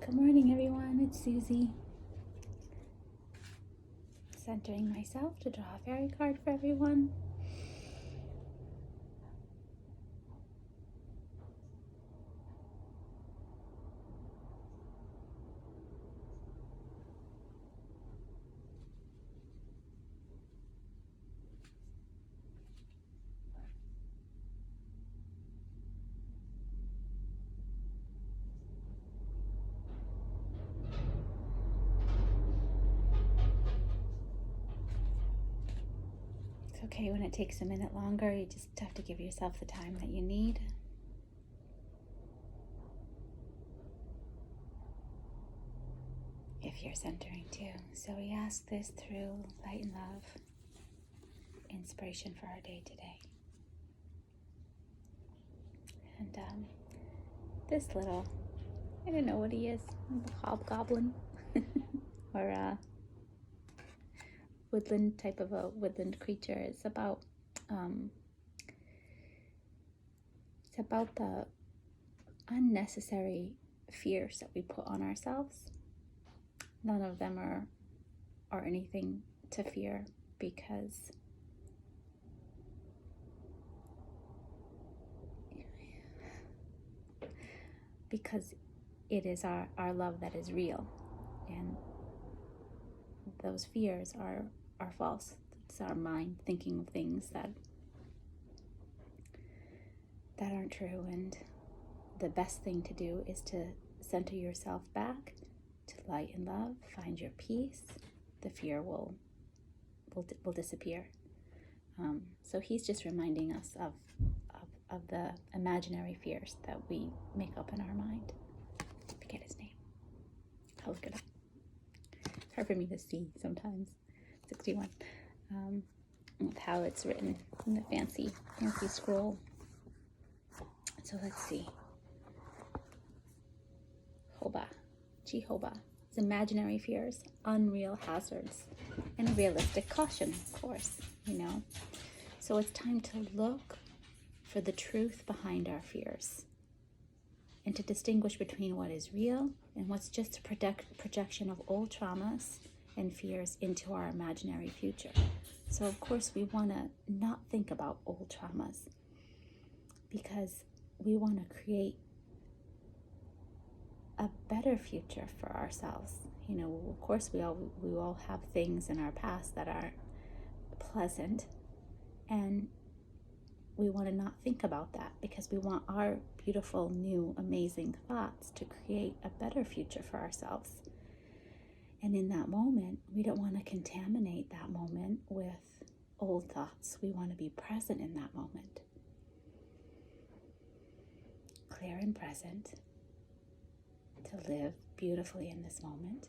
Good morning, everyone. It's Susie. Centering myself to draw a fairy card for everyone. It's okay when it takes a minute longer. You just have to give yourself the time that you need. If you're centering too. So we ask this through light and love, inspiration for our day today. And this little, I don't know what he is, a hobgoblin or a woodland type of a woodland creature. It's about the unnecessary fears that we put on ourselves. None of them are anything to fear because it is our love that is real, and those fears are false. It's our mind thinking of things that aren't true, and the best thing to do is to center yourself back to light and love, find your peace. The fear will disappear. So he's just reminding us of the imaginary fears that we make up in our mind. I forget his name. I'll look it up. It's hard for me to see sometimes. 61. With how it's written in the fancy scroll. So let's see. Jehovah. It's imaginary fears, unreal hazards, and realistic caution, of course, So it's time to look for the truth behind our fears and to distinguish between what is real and what's just a projection of old traumas and fears into our imaginary future. So of course we want to not think about old traumas because we want to create a better future for ourselves. Of course we all have things in our past that aren't pleasant, and we want to not think about that because we want our beautiful, new, amazing thoughts to create a better future for ourselves. And in that moment, we don't want to contaminate that moment with old thoughts. We want to be present in that moment. Clear and present to live beautifully in this moment.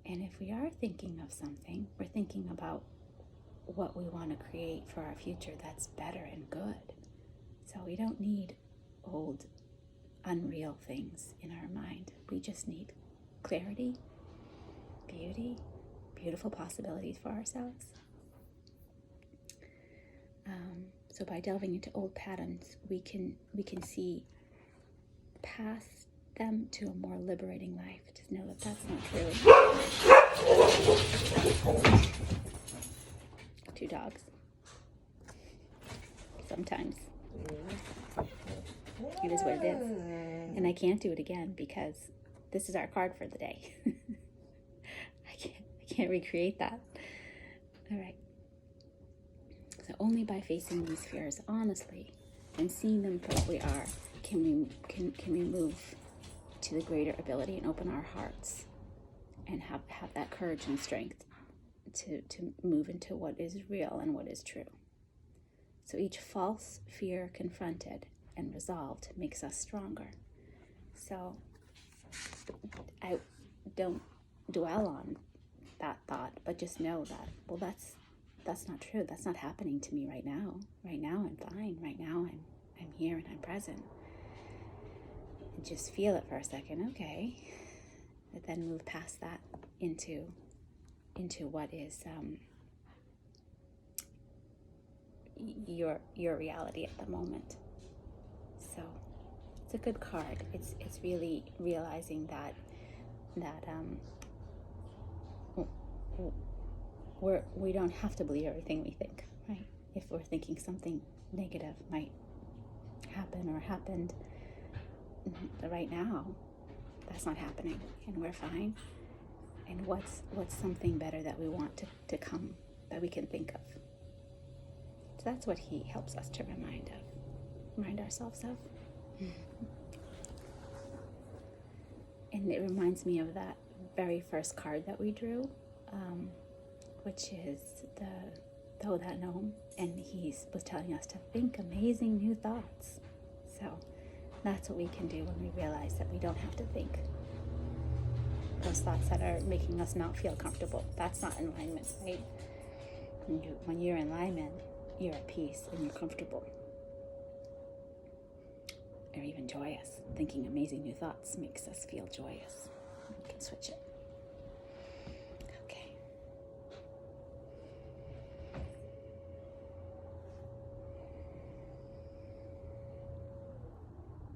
And if we are thinking of something, we're thinking about what we want to create for our future that's better and good. So we don't need old, unreal things in our mind. We just need clarity, beauty, beautiful possibilities for ourselves. So by delving into old patterns, we can see past them to a more liberating life. Just know that that's not true. 2 dogs. Sometimes. It is what it is. And I can't do it again because this is our card for the day. I can't recreate that. All right. So only by facing these fears honestly and seeing them for what we are can we move to the greater ability and open our hearts and have that courage and strength to move into what is real and what is true. So each false fear confronted and resolved makes us stronger. So I don't dwell on that thought, but just know that, well, that's not true. That's not happening to me right now. Right now I'm fine. Right now I'm here and I'm present. And just feel it for a second, okay. But then move past that into what is your reality at the moment. So it's a good card. It's really realizing that we don't have to believe everything we think, right? If we're thinking something negative might happen or happened right now, that's not happening, and we're fine. And what's something better that we want to come, that we can think of? So that's what he helps us to remind ourselves of. And it reminds me of that very first card that we drew, which is the Though That Gnome, and he was telling us to think amazing new thoughts. So that's what we can do when we realize that we don't have to think those thoughts that are making us not feel comfortable. That's not alignment, right? When you're in alignment, you're at peace and you're comfortable. Or even joyous. Thinking amazing new thoughts makes us feel joyous. We can switch it.